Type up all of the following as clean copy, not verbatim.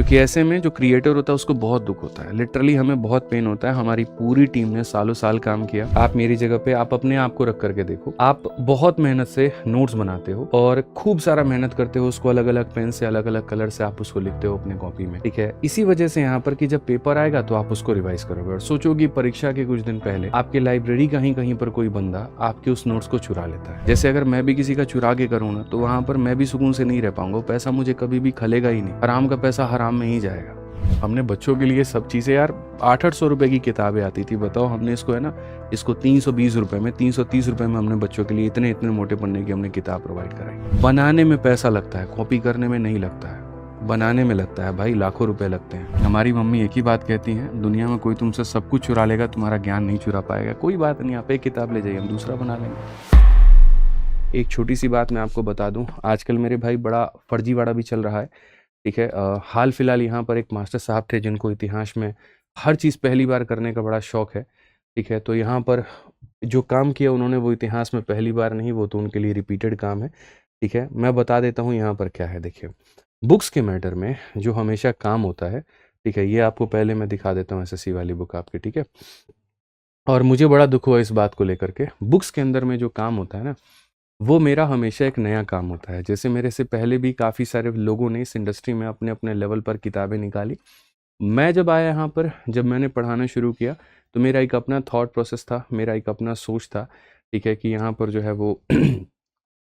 क्योंकि ऐसे में जो क्रिएटर होता है उसको बहुत दुख होता है, लिटरली हमें बहुत पेन होता है। हमारी पूरी टीम ने सालों साल काम किया। आप मेरी जगह पे आप अपने आप को रख करके देखो, आप बहुत मेहनत से नोट्स बनाते हो और खूब सारा मेहनत करते हो, उसको अलग अलग पेन से अलग अलग कलर से आप उसको लिखते हो अपने कॉपी में, ठीक है। इसी वजह से यहाँ पर कि जब पेपर आएगा तो आप उसको रिवाइज करोगे और सोचोगे परीक्षा के कुछ दिन पहले आपके लाइब्रेरी कहीं कहीं पर कोई बंदा आपके उस नोट्स को चुरा लेता है। जैसे अगर मैं भी किसी का चुरा के करूँ ना, तो वहां पर मैं भी सुकून से नहीं रह पाऊंगा, पैसा मुझे कभी भी खलेगा ही नहीं, हराम का पैसा हराम में ही जाएगा। हमने बच्चों के लिए सब चीज़ें यार 800 रुपए की किताबें आती थी, बताओ हमने इसको है ना, इसको 320 रुपए में 330 रुपए में हमने बच्चों के लिए इतने इतने मोटे पन्ने की हमने किताब प्रोवाइड कराई। बनाने में पैसा लगता है, कॉपी करने में नहीं लगता है, बनाने में लगता है भाई, लाखों रुपए लगते हैं। हमारी मम्मी एक ही बात कहती हैं, दुनिया में कोई तुमसे सब कुछ चुरा लेगा, तुम्हारा ज्ञान नहीं चुरा पाएगा। कोई बात नहीं, आप एक किताब ले जाइए, हम दूसरा बना लेंगे। एक छोटी सी बात मैं आपको बता दूं, आजकल मेरे भाई बड़ा फर्जीवाड़ा भी चल रहा है, ठीक है। हाल फिलहाल यहाँ पर एक मास्टर साहब थे जिनको इतिहास में हर चीज़ पहली बार करने का बड़ा शौक है, ठीक है। तो यहाँ पर जो काम किया उन्होंने वो इतिहास में पहली बार नहीं, वो तो उनके लिए रिपीटेड काम है, ठीक है। मैं बता देता हूँ यहाँ पर क्या है। देखिए, बुक्स के मैटर में जो हमेशा काम होता है, ठीक है, ये आपको पहले मैं दिखा देता हूँ एसएससी वाली बुक आपकी, ठीक है। और मुझे बड़ा दुख हुआ इस बात को लेकर के, बुक्स के अंदर में जो काम होता है ना, वो मेरा हमेशा एक नया काम होता है। जैसे मेरे से पहले भी काफ़ी सारे लोगों ने इस इंडस्ट्री में अपने अपने लेवल पर किताबें निकाली। मैं जब आया यहाँ पर, जब मैंने पढ़ाना शुरू किया, तो मेरा एक अपना थॉट प्रोसेस था, मेरा एक अपना सोच था, ठीक है, कि यहाँ पर जो है वो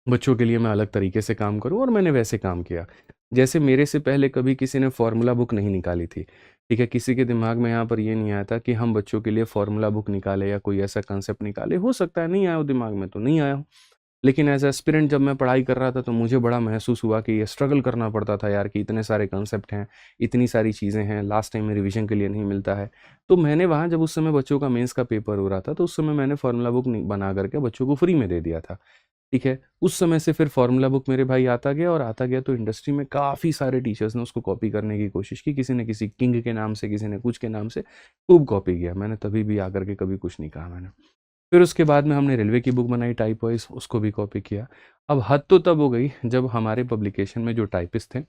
बच्चों के लिए मैं अलग तरीके से काम करूँ, और मैंने वैसे काम किया। जैसे मेरे से पहले कभी किसी ने फार्मूला बुक नहीं निकाली थी, ठीक है। किसी के दिमाग में यहाँ पर ये नहीं आया था कि हम बच्चों के लिए फार्मूला बुक निकाले या कोई ऐसा कंसेप्ट निकाले। हो सकता है नहीं आया हो दिमाग में, तो नहीं आया हो। लेकिन एज एस्पिरेंट जब मैं पढ़ाई कर रहा था तो मुझे बड़ा महसूस हुआ कि ये स्ट्रगल करना पड़ता था यार, कि इतने सारे कंसेप्ट हैं, इतनी सारी चीज़ें हैं, लास्ट टाइम में रिवीजन के लिए नहीं मिलता है। तो मैंने वहाँ जब उस समय बच्चों का मेंस का पेपर हो रहा था, तो उस समय मैंने फार्मूला बुक बना करके बच्चों को फ्री में दे दिया था, ठीक है। उस समय से फिर फार्मूला बुक मेरे भाई आता गया और आता गया, तो इंडस्ट्री में काफ़ी सारे टीचर्स ने उसको कॉपी करने की कोशिश की। किसी ने किसी किंग के नाम से, किसी ने कुछ के नाम से खूब कॉपी किया। मैंने तभी भी आकर के कभी कुछ नहीं कहा मैंने। फिर उसके बाद में हमने रेलवे की बुक बनाई टाइप वाइज, उसको भी कॉपी किया। अब हद तो तब हो गई जब हमारे पब्लिकेशन में जो टाइपिस्ट थे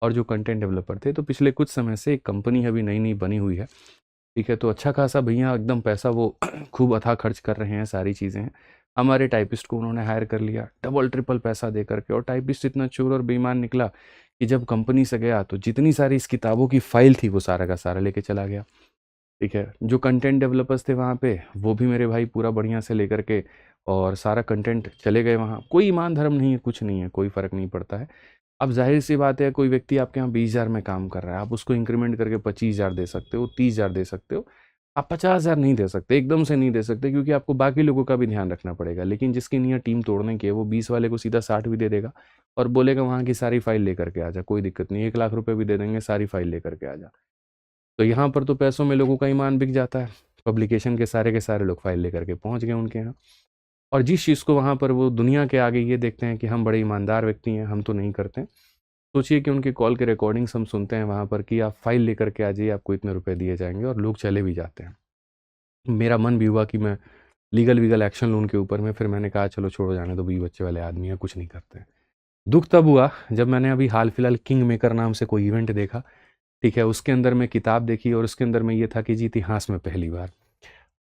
और जो कंटेंट डेवलपर थे, तो पिछले कुछ समय से एक कंपनी अभी नई नई बनी हुई है, ठीक है। तो अच्छा खासा भैया एकदम पैसा वो खूब अथाह खर्च कर रहे हैं, सारी चीज़ें हैं। हमारे टाइपिस्ट को उन्होंने हायर कर लिया डबल ट्रिपल पैसा दे करके, और टाइपिस्ट इतना चोर और बेईमान निकला कि जब कंपनी से गया तो जितनी सारी इस किताबों की फाइल थी वो सारा का सारा लेके चला गया, ठीक है। जो कंटेंट डेवलपर्स थे वहाँ पे, वो भी मेरे भाई पूरा बढ़िया से लेकर के और सारा कंटेंट चले गए वहाँ। कोई ईमान धर्म नहीं है, कुछ नहीं है, कोई फ़र्क नहीं पड़ता है। अब जाहिर सी बात है, कोई व्यक्ति आपके यहाँ 20,000 में काम कर रहा है, आप उसको इंक्रीमेंट करके 25,000 दे सकते हो, 30,000 दे सकते हो, आप 50,000 नहीं दे सकते, एकदम से नहीं दे सकते, क्योंकि आपको बाकी लोगों का भी ध्यान रखना पड़ेगा। लेकिन जिसकी नीयत टीम तोड़ने की है, वो 20 वाले को सीधा 60 भी दे देगा और बोलेगा वहाँ की सारी फाइल लेकर के आ जा, कोई दिक्कत नहीं, 1 लाख रुपए भी दे देंगे, सारी फाइल लेकर के आ जा। तो यहाँ पर तो पैसों में लोगों का ईमान बिक जाता है। पब्लिकेशन के सारे लोग फाइल लेकर के पहुँच गए उनके यहाँ, और जिस चीज़ को वहाँ पर वो दुनिया के आगे ये देखते हैं कि हम बड़े ईमानदार व्यक्ति हैं, हम तो नहीं करते हैं। सोचिए कि उनके कॉल के रिकॉर्डिंग्स हम सुनते हैं वहाँ पर कि आप फाइल लेकर के आ जाइए, आपको इतने रुपए दिए जाएंगे, और लोग चले भी जाते हैं। मेरा मन भी हुआ कि मैं लीगल वीगल एक्शन लूँ उनके ऊपर में, फिर मैंने कहा चलो छोड़ो, जाने दो, 20 बच्चे वाले आदमी हैं, कुछ नहीं करते हैं। दुख तब हुआ जब मैंने अभी हाल फिलहाल किंग मेकर नाम से कोई इवेंट देखा, ठीक है। उसके अंदर मैं किताब देखी और उसके अंदर में ये था कि जी इतिहास में पहली बार,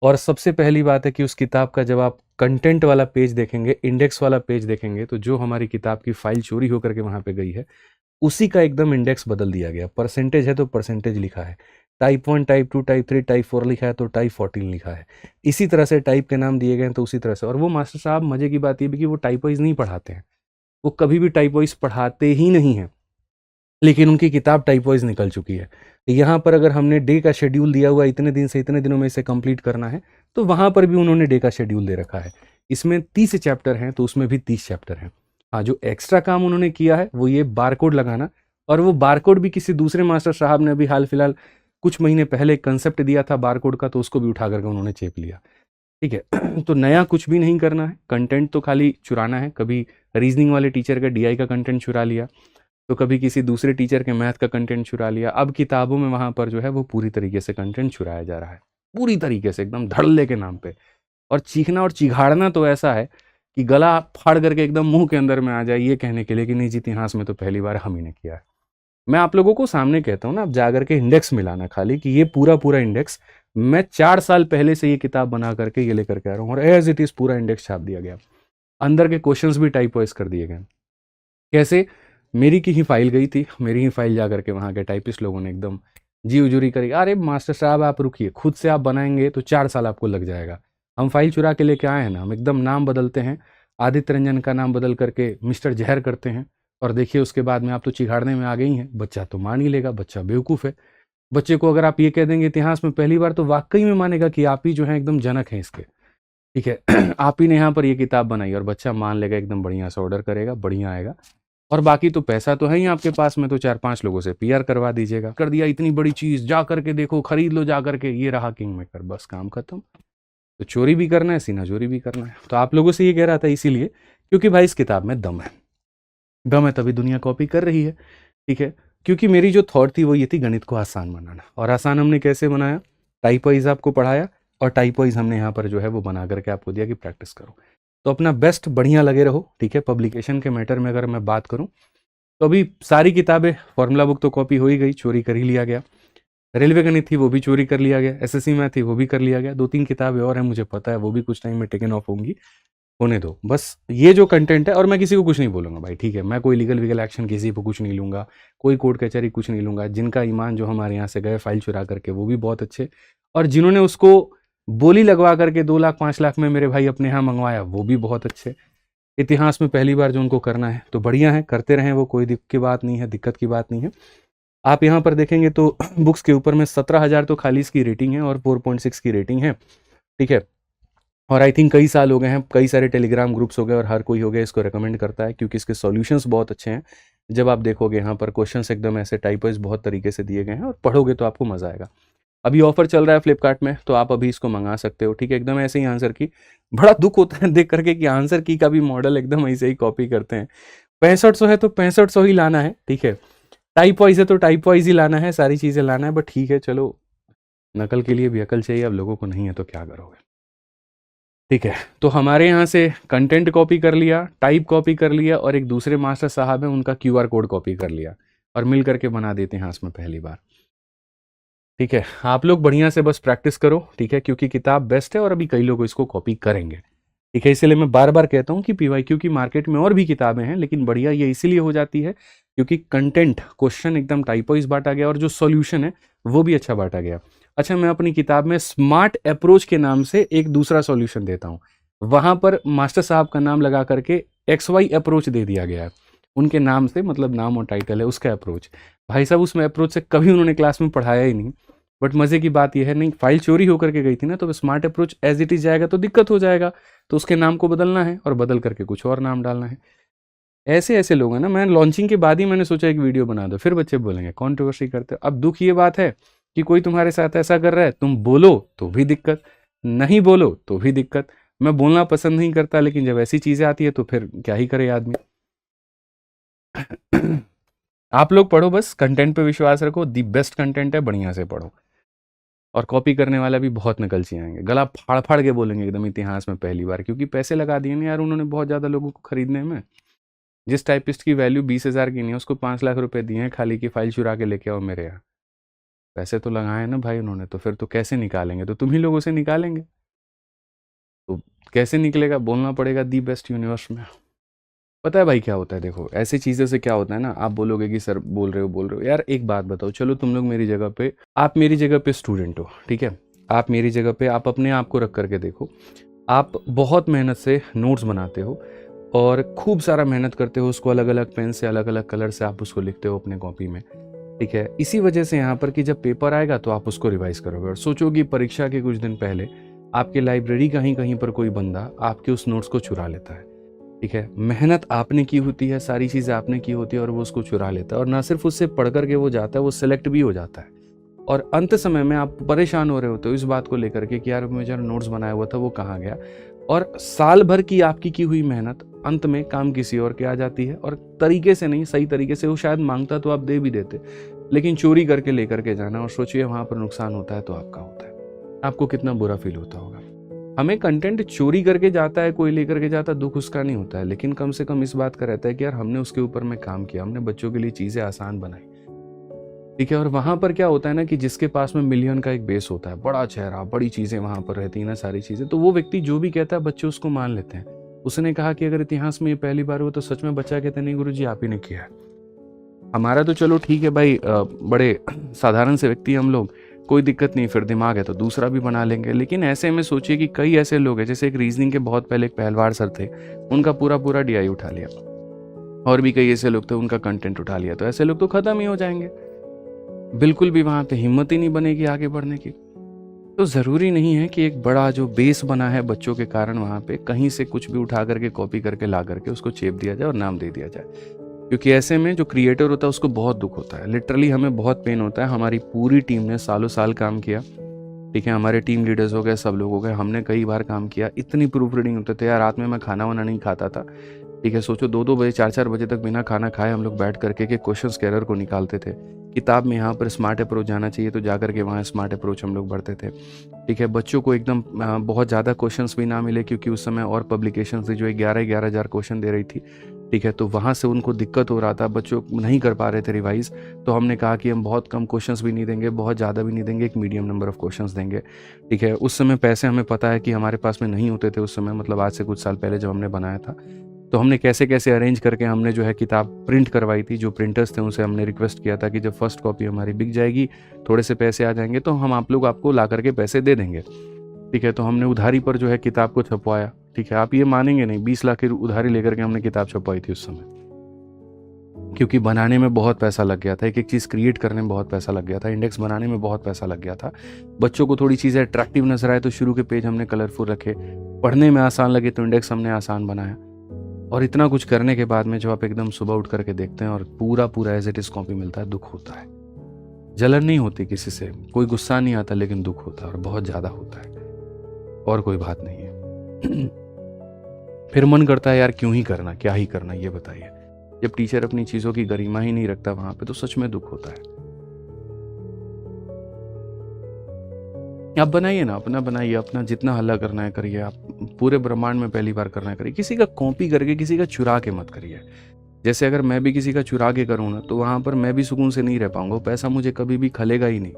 और सबसे पहली बात है कि उस किताब का जब आप कंटेंट वाला पेज देखेंगे, इंडेक्स वाला पेज देखेंगे, तो जो हमारी किताब की फाइल चोरी होकर के वहाँ पे गई है, उसी का एकदम इंडेक्स बदल दिया गया। परसेंटेज है तो परसेंटेज लिखा है, टाइप 1, टाइप 2, टाइप 3, टाइप 4 लिखा है तो टाइप 14 लिखा है। इसी तरह से टाइप के नाम दिए गए हैं तो उसी तरह से। और वो मास्टर साहब, मजे की बात ये भी कि वो टाइप वाइज नहीं पढ़ाते हैं, वो कभी भी टाइप वाइज पढ़ाते ही नहीं हैं, लेकिन उनकी किताब टाइप वाइज निकल चुकी है। यहाँ पर अगर हमने डे का शेड्यूल दिया हुआ, इतने दिन से इतने दिनों में इसे कंप्लीट करना है, तो वहाँ पर भी उन्होंने डे का शेड्यूल दे रखा है। इसमें 30 चैप्टर हैं तो उसमें भी 30 चैप्टर हैं। हाँ, जो एक्स्ट्रा काम उन्होंने किया है वो ये बारकोड लगाना, और वो बारकोड भी किसी दूसरे मास्टर साहब ने अभी हाल फिलहाल कुछ महीने पहले एक कंसेप्ट दिया था बारकोड का, तो उसको भी उठा करके उन्होंने चेप लिया, ठीक है। तो नया कुछ भी नहीं करना है, कंटेंट तो खाली चुराना है। कभी रीजनिंग वाले टीचर का डीआई का कंटेंट चुरा लिया, तो कभी किसी दूसरे टीचर के मैथ का कंटेंट चुरा लिया। अब किताबों में वहाँ पर जो है वो पूरी तरीके से कंटेंट चुराया जा रहा है, पूरी तरीके से एकदम धड़ल्ले के नाम पे। और चीखना और चिघाड़ना तो ऐसा है कि गला फाड़ करके एकदम मुंह के अंदर में आ जाए, ये कहने के लिए कि नहीं जी इतिहास में तो पहली बार हम ही ने किया है। मैं आप लोगों को सामने कहता हूँ ना, आप जाकर के इंडेक्स मिलाना खाली कि ये पूरा पूरा इंडेक्स मैं 4 साल पहले से ये किताब बना करके ये लेकर के आ रहा हूँ, और एज इट इज पूरा इंडेक्स छाप दिया गया। अंदर के क्वेश्चंस भी टाइप वाइज कर दिए गए। कैसे? मेरी की ही फाइल गई थी, मेरी ही फाइल जा करके वहाँ के टाइपिस्ट लोगों ने एकदम जी उजूरी करी, अरे मास्टर साहब आप रुकिए, खुद से आप बनाएंगे तो 4 साल आपको लग जाएगा। हम फाइल चुरा के लेके आए हैं ना, हम एकदम नाम बदलते हैं, आदित्य रंजन का नाम बदल करके मिस्टर जहर करते हैं, और देखिए उसके बाद में आप तो चिढ़ाने में आ गई हैं। बच्चा तो मान ही लेगा, बच्चा बेवकूफ़ है। बच्चे को अगर आप ये कह देंगे इतिहास में पहली बार, तो वाकई में मानेगा कि आप ही जो है एकदम जनक हैं इसके, ठीक है। आप ही ने यहाँ पर ये किताब बनाई, और बच्चा मान लेगा, एकदम बढ़िया से ऑर्डर करेगा, बढ़िया आएगा। और बाकी तो पैसा तो है ही आपके पास में, तो 4-5 लोगों से पीआर करवा दीजिएगा, कर दिया इतनी बड़ी चीज, जा करके देखो, खरीद लो जा करके, ये रहा किंग मेकर, बस काम खत्म। तो चोरी भी करना है, सीना चोरी भी करना है। तो आप लोगों से ये कह रहा था इसीलिए क्योंकि भाई इस किताब में दम है, दम है तभी दुनिया कॉपी कर रही है, ठीक है। क्योंकि मेरी जो थॉट थी वो ये थी, गणित को आसान बनाना। और आसान हमने कैसे बनाया? टाइप वाइज आपको पढ़ाया, और टाइप वाइज हमने यहाँ पर जो है वो बना करके आपको दिया कि प्रैक्टिस करो। तो अपना बेस्ट बढ़िया लगे रहो, ठीक है। पब्लिकेशन के मैटर में अगर मैं बात करूँ तो अभी सारी किताबें, फॉर्मूला बुक तो कॉपी हो ही गई, चोरी कर ही लिया गया। रेलवे गणित थी वो भी चोरी कर लिया गया, एसएससी मैथ थी वो भी कर लिया गया। 2-3 किताबें और हैं मुझे पता है, वो भी कुछ टाइम में टेकन ऑफ होंगी, होने दो। बस ये जो कंटेंट है, और मैं किसी को कुछ नहीं बोलूंगा भाई, ठीक है। मैं कोई लीगल वीगल एक्शन किसी पर कुछ नहीं लूंगा, कोई कोर्ट कचहरी कुछ नहीं लूंगा। जिनका ईमान जो हमारे यहाँ से गए फाइल चुरा करके, वो भी बहुत अच्छे, और जिन्होंने उसको बोली लगवा करके 2 लाख 5 लाख में मेरे भाई अपने यहाँ मंगवाया, वो भी बहुत अच्छे। इतिहास में पहली बार जो उनको करना है तो बढ़िया है, करते रहें, वो कोई दिक्कत की बात नहीं है, दिक्कत की बात नहीं है। आप यहाँ पर देखेंगे तो बुक्स के ऊपर में 17,000 तो खाली इसकी रेटिंग है, और 4.6 की रेटिंग है, ठीक है। और आई थिंक कई साल हो गए हैं, कई सारे टेलीग्राम ग्रुप्स हो गए, और हर कोई हो गया इसको रेकमेंड करता है, क्योंकि इसके सॉल्यूशंस बहुत अच्छे हैं। जब आप देखोगे यहाँ पर क्वेश्चंस एकदम ऐसे टाइप वाइज बहुत तरीके से दिए गए हैं, और पढ़ोगे तो आपको मजा आएगा। अभी ऑफर चल रहा है फ्लिपकार्ट में, तो आप अभी इसको मंगा सकते हो, ठीक है। एकदम ऐसे ही आंसर की, बड़ा दुख होता है देख करके कि आंसर की का भी मॉडल एकदम ऐसे ही कॉपी करते हैं। 6500 है तो 6500 ही लाना है, ठीक है। टाइप वाइज है तो टाइप वाइज ही लाना है, सारी चीजें लाना है, बट ठीक है चलो, नकल के लिए भी अकल चाहिए, अब लोगों को नहीं है तो क्या करोगे, ठीक है। तो हमारे यहाँ से कंटेंट कॉपी कर लिया, टाइप कॉपी कर लिया, और एक दूसरे मास्टर साहब हैं उनका क्यूआर कोड कॉपी कर लिया, और मिल करके बना देते हैं इसमें पहली बार, ठीक है। आप लोग बढ़िया से बस प्रैक्टिस करो, ठीक है, क्योंकि किताब बेस्ट है, और अभी कई लोग इसको कॉपी करेंगे, ठीक है। इसलिए मैं बार बार कहता हूँ कि पीवाईक्यू की मार्केट में और भी किताबें हैं, लेकिन बढ़िया ये इसीलिए हो जाती है क्योंकि कंटेंट, क्वेश्चन एकदम टाइप वाइज बांटा गया, और जो सॉल्यूशन है वो भी अच्छा बांटा गया। अच्छा, मैं अपनी किताब में स्मार्ट अप्रोच के नाम से एक दूसरा सॉल्यूशन देता हूँ, वहां पर मास्टर साहब का नाम लगा करके XY अप्रोच दे दिया गया है, उनके नाम से, मतलब नाम और टाइटल है उसका अप्रोच। भाई साहब उसमें अप्रोच से कभी उन्होंने क्लास में पढ़ाया ही नहीं, बट मजे की बात यह है, नहीं फाइल चोरी होकर के गई थी ना, तो smart approach as it is जाएगा तो दिक्कत हो जाएगा, तो उसके नाम को बदलना है, और बदल करके कुछ और नाम डालना है। ऐसे ऐसे लोग हैं ना, मैं लॉन्चिंग के बाद ही मैंने सोचा एक वीडियो बना दो, फिर बच्चे बोलेंगे कंट्रोवर्सी करते हो। अब दुख ये बात है कि कोई तुम्हारे साथ ऐसा कर रहा है, तुम बोलो तो भी दिक्कत, नहीं बोलो तो भी दिक्कत। मैं बोलना पसंद नहीं करता, लेकिन जब ऐसी चीजें आती है तो फिर क्या ही करे आदमी। आप लोग पढ़ो, बस कंटेंट पे विश्वास रखो, दी बेस्ट कंटेंट है, बढ़िया से पढ़ो। और कॉपी करने वाला भी बहुत निकलची आएंगे, गला फाड़ फाड़ के बोलेंगे एकदम इतिहास में पहली बार, क्योंकि पैसे लगा दिए ना यार उन्होंने बहुत ज़्यादा लोगों को खरीदने में। जिस टाइपिस्ट की वैल्यू 20,000 की नहीं है, उसको 5 लाख रुपए दिए हैं खाली की फाइल चुरा के लेके आओ मेरे यहाँ। पैसे तो लगाए ना भाई उन्होंने, तो फिर तो कैसे निकालेंगे? तो तुम ही लोगों से निकालेंगे, तो कैसे निकलेगा? बोलना पड़ेगा दी बेस्ट यूनिवर्स में। पता है भाई क्या होता है, देखो ऐसी चीज़ों से क्या होता है ना, आप बोलोगे कि सर बोल रहे हो यार, एक बात बताओ, चलो तुम लोग मेरी जगह पे, आप मेरी जगह पे स्टूडेंट हो, ठीक है, आप मेरी जगह पे, आप अपने आप को रख करके देखो, आप बहुत मेहनत से नोट्स बनाते हो, और खूब सारा मेहनत करते हो, उसको अलग अलग पेन से, अलग अलग कलर से आप उसको लिखते हो अपने कॉपी में, ठीक है। इसी वजह से यहाँ पर कि जब पेपर आएगा तो आप उसको रिवाइज करोगे, और सोचोगे परीक्षा के कुछ दिन पहले आपके लाइब्रेरी कहीं कहीं पर कोई बंदा आपके उस नोट्स को चुरा लेता है, ठीक है। मेहनत आपने की होती है, सारी चीज़ें आपने की होती है, और वो उसको चुरा लेता है, और ना सिर्फ उससे पढ़ करके वो जाता है, वो सिलेक्ट भी हो जाता है, और अंत समय में आप परेशान हो रहे होते हो इस बात को लेकर के कि यार मुझे नोट्स बनाया हुआ था वो कहाँ गया, और साल भर की आपकी की हुई मेहनत अंत में काम किसी और के आ जाती है, और तरीके से नहीं, सही तरीके से। वो शायद मांगता तो आप दे भी देते, लेकिन चोरी करके लेकर के जाना, और सोचिए वहां पर नुकसान होता है तो आपका होता है, आपको कितना बुरा फील होता होगा। हमें कंटेंट चोरी करके जाता है कोई, लेकर के जाता है, दुख उसका नहीं होता है, लेकिन कम से कम इस बात का रहता है कि यार हमने उसके ऊपर में काम किया, हमने बच्चों के लिए चीज़ें आसान बनाई, ठीक है। और वहाँ पर क्या होता है ना कि जिसके पास में मिलियन का एक बेस होता है, बड़ा चेहरा, बड़ी चीज़ें वहाँ पर रहती हैं ना, सारी चीज़ें, तो वो व्यक्ति जो भी कहता है बच्चे उसको मान लेते हैं। उसने कहा कि अगर इतिहास में ये पहली बार हुआ तो सच में बच्चा कहता है नहीं गुरुजी आप ही ने किया है। हमारा तो चलो ठीक है भाई, बड़े साधारण से व्यक्ति हम लोग, कोई दिक्कत नहीं, फिर दिमाग है तो दूसरा भी बना लेंगे। लेकिन ऐसे में सोचिए कि कई ऐसे लोग हैं, जैसे एक रीजनिंग के बहुत पहले एक पहलवार सर थे, उनका पूरा पूरा डीआई उठा लिया, और भी कई ऐसे लोग थे उनका कंटेंट उठा लिया, तो ऐसे लोग तो खत्म ही हो जाएंगे, बिल्कुल भी वहाँ पे हिम्मत ही नहीं बनेगी आगे बढ़ने की। तो ज़रूरी नहीं है कि एक बड़ा जो बेस बना है बच्चों के कारण वहाँ पे कहीं से कुछ भी उठा करके कॉपी करके ला करके उसको चेप दिया जाए और नाम दे दिया जाए, क्योंकि ऐसे में जो क्रिएटर होता है उसको बहुत दुख होता है, लिटरली हमें बहुत पेन होता है। हमारी पूरी टीम ने सालों साल काम किया, ठीक है, हमारे टीम लीडर्स हो गए, सब लोग हो गए, हमने कई बार काम किया, इतनी प्रूफ रीडिंग होते थे यार, रात में मैं खाना वाना नहीं खाता था, ठीक है, सोचो 2-2 बजे 4-4 बजे तक बिना खाना खाए हम लोग बैठ करके के क्वेश्चंस के एरर को निकालते थे। किताब में यहाँ पर स्मार्ट अप्रोच जाना चाहिए तो जा करके वहाँ स्मार्ट अप्रोच हम लोग बढ़ते थे, ठीक है। बच्चों को एकदम बहुत ज़्यादा क्वेश्चंस भी ना मिले, क्योंकि उस समय और पब्लिकेशंस थी जो 11-11 हज़ार क्वेश्चन दे रही थी, ठीक है, तो वहाँ से उनको दिक्कत हो रहा था, बच्चों नहीं कर पा रहे थे रिवाइज। तो हमने कहा कि हम बहुत कम क्वेश्चंस भी नहीं देंगे, बहुत ज़्यादा भी नहीं देंगे, एक मीडियम नंबर ऑफ क्वेश्चंस देंगे, ठीक है। उस समय पैसे हमें पता है कि हमारे पास में नहीं होते थे उस समय, मतलब आज से कुछ साल पहले जब हमने बनाया था, तो हमने कैसे कैसे अरेंज करके हमने जो है किताब प्रिंट करवाई थी। जो प्रिंटर्स थे उनसे हमने रिक्वेस्ट किया था कि जब फर्स्ट कॉपी हमारी बिक जाएगी, थोड़े से पैसे आ जाएंगे तो हम आप लोग आपको ला करके पैसे दे देंगे, ठीक है। तो हमने उधारी पर जो है किताब को छपवाया, ठीक है। आप ये मानेंगे नहीं, 20 लाख की उधारी लेकर के हमने किताब छपवाई थी उस समय, क्योंकि बनाने में बहुत पैसा लग गया था, एक एक चीज़ क्रिएट करने में बहुत पैसा लग गया था, इंडेक्स बनाने में बहुत पैसा लग गया था। बच्चों को थोड़ी चीज़ें अट्रैक्टिव नजर आए तो शुरू के पेज हमने कलरफुल रखे, पढ़ने में आसान लगे तो इंडेक्स हमने आसान बनाया। और इतना कुछ करने के बाद में जब आप एकदम सुबह उठ करके देखते हैं और पूरा पूरा एज इट इज कॉपी मिलता है, दुख होता है। जलन नहीं होती किसी से, कोई गुस्सा नहीं आता, लेकिन दुख होता है और बहुत ज़्यादा होता है, और कोई बात नहीं है। फिर मन करता है यार क्यों ही करना, क्या ही करना, ये बताइए। जब टीचर अपनी चीज़ों की गरिमा ही नहीं रखता वहाँ पे, तो सच में दुख होता है। आप बनाइए ना, अपना बनाइए, अपना जितना हल्ला करना है करिए, आप पूरे ब्रह्मांड में पहली बार करना है करिए, किसी का कॉपी करके किसी का चुरा के मत करिए। जैसे अगर मैं भी किसी का चुरा के करूँ ना, तो वहाँ पर मैं भी सुकून से नहीं रह पाऊंगा, वो पैसा मुझे कभी भी खलेगा ही नहीं,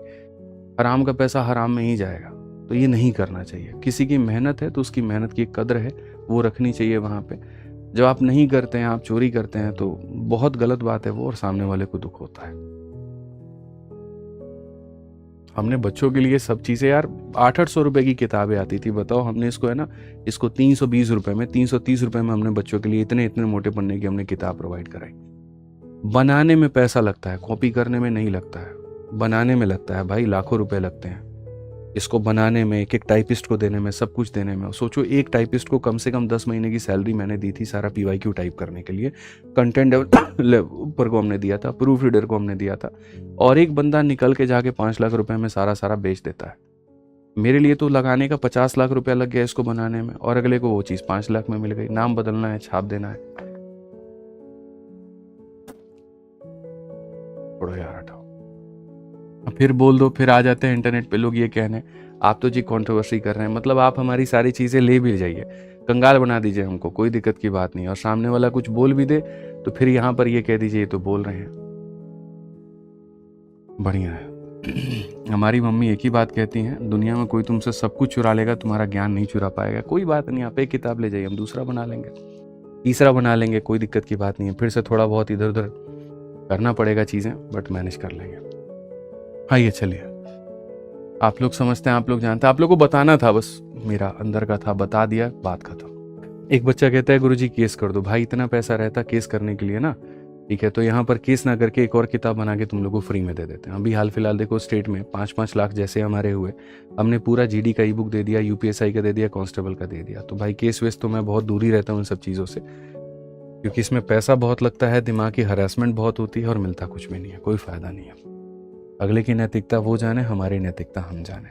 हराम का पैसा हराम में ही जाएगा। तो ये नहीं करना चाहिए। किसी की मेहनत है तो उसकी मेहनत की कदर है, वो रखनी चाहिए वहाँ पे। जब आप नहीं करते हैं, आप चोरी करते हैं, तो बहुत गलत बात है वो, और सामने वाले को दुख होता है। हमने बच्चों के लिए सब चीज़ें यार, 800 रुपए की किताबें आती थी, बताओ, हमने इसको है ना, इसको 320 रुपए में, 330 रुपए में हमने बच्चों के लिए इतने इतने मोटे पन्ने की हमने किताब प्रोवाइड कराई। बनाने में पैसा लगता है, कॉपी करने में नहीं लगता है, बनाने में लगता है भाई, लाखों रुपए लगते हैं इसको बनाने में, एक एक टाइपिस्ट को देने में, सब कुछ देने में। सोचो एक टाइपिस्ट को कम से कम 10 महीने की सैलरी मैंने दी थी, सारा PYQ टाइप करने के लिए, कंटेंट डेवलपर को हमने दिया था, प्रूफ रीडर को हमने दिया था, और एक बंदा निकल के जाके 5 लाख रुपए में सारा सारा बेच देता है। मेरे लिए तो लगाने का 50 लाख रुपया लग गया इसको बनाने में, और अगले को वो चीज़ 5 लाख में मिल गई। नाम बदलना है, छाप देना है, छोड़ो यार, हटाओ। फिर बोल दो, फिर आ जाते हैं इंटरनेट पे लोग ये कहने, आप तो जी कंट्रोवर्सी कर रहे हैं, मतलब आप हमारी सारी चीज़ें ले भी जाइए, कंगाल बना दीजिए हमको, कोई दिक्कत की बात नहीं। और सामने वाला कुछ बोल भी दे तो फिर यहाँ पर ये कह दीजिए ये तो बोल रहे हैं, बढ़िया है। हमारी मम्मी एक ही बात कहती हैं, दुनिया में कोई तुमसे सब कुछ चुरा लेगा, तुम्हारा ज्ञान नहीं चुरा पाएगा। कोई बात नहीं, आप एक किताब ले जाइए, हम दूसरा बना लेंगे, तीसरा बना लेंगे, कोई दिक्कत की बात नहीं है। फिर से थोड़ा बहुत इधर उधर करना पड़ेगा चीज़ें, बट मैनेज कर लेंगे। आइए चलिए, आप लोग समझते हैं, आप लोग जानते हैं, आप लोग को बताना था, बस मेरा अंदर का था, बता दिया, बात खत्म। एक बच्चा कहता है गुरुजी केस कर दो। भाई इतना पैसा रहता केस करने के लिए ना, ठीक है, तो यहाँ पर केस ना करके एक और किताब बना के तुम लोग को फ्री में दे देते हैं। अभी हाल फिलहाल देखो स्टेट में 5-5 लाख जैसे हमारे हुए, हमने पूरा GD का ईबुक दे दिया, UPSI का दे दिया, कांस्टेबल का दे दिया। तो भाई केस वेस तो मैं बहुत दूर ही रहता हूँ इन सब चीज़ों से, क्योंकि इसमें पैसा बहुत लगता है, दिमाग की हरासमेंट बहुत होती है, और मिलता कुछ भी नहीं है, कोई फायदा नहीं है। अगले की नैतिकता वो जाने, हमारी नैतिकता हम जाने।